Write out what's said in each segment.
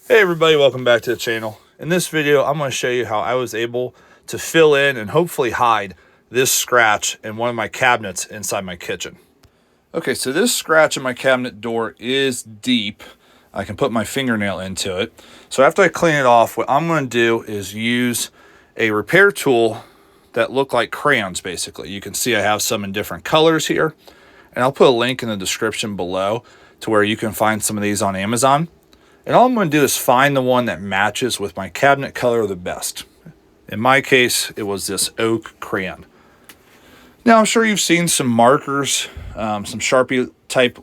Hey everybody, welcome back to the channel. In this video, I'm going to show you how I was able to fill in and hopefully hide this scratch in one of my cabinets inside my kitchen. Okay, so this scratch in my cabinet door is deep. I can put my fingernail into it. So after I clean it off, what I'm going to do is use a repair tool that look like crayons basically. You can see I have some in different colors here. And I'll put a link in the description below to where you can find some of these on Amazon. And all I'm going to do is find the one that matches with my cabinet color the best. In my case, it was this oak crayon. Now, I'm sure you've seen some markers, some Sharpie type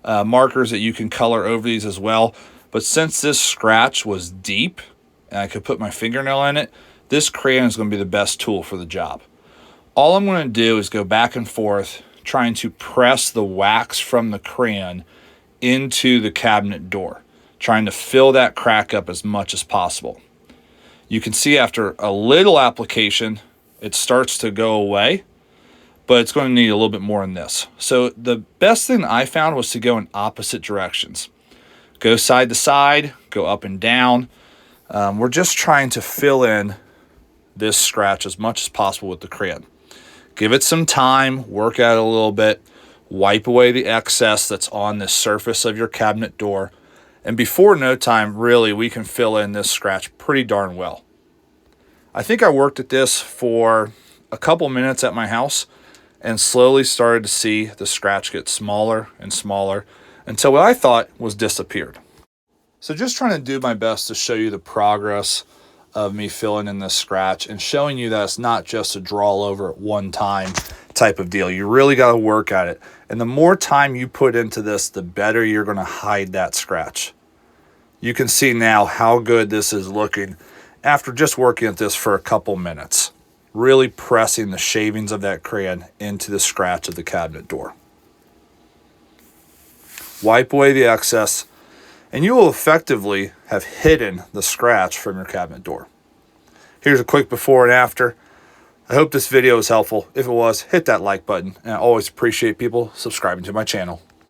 markers that you can color over these as well. But since this scratch was deep and I could put my fingernail in it, this crayon is going to be the best tool for the job. All I'm going to do is go back and forth trying to press the wax from the crayon into the cabinet door, trying to fill that crack up as much as possible. You can see after a little application, it starts to go away, but it's going to need a little bit more in this. So the best thing I found was to go in opposite directions. Go side to side, go up and down. We're just trying to fill in this scratch as much as possible with the crayon. Give it some time, work at it a little bit, wipe away the excess that's on the surface of your cabinet door. And before no time, really, we can fill in this scratch pretty darn well. I think I worked at this for a couple minutes at my house and slowly started to see the scratch get smaller and smaller until what I thought was disappeared. So just trying to do my best to show you the progress of me filling in this scratch and showing you that it's not just a draw over at one time type of deal. You really got to work at it. And the more time you put into this, the better you're going to hide that scratch. You can see now how good this is looking after just working at this for a couple minutes. Really pressing the shavings of that crayon into the scratch of the cabinet door. Wipe away the excess, and you will effectively have hidden the scratch from your cabinet door. Here's a quick before and after. I hope this video was helpful. If it was, hit that like button, and I always appreciate people subscribing to my channel.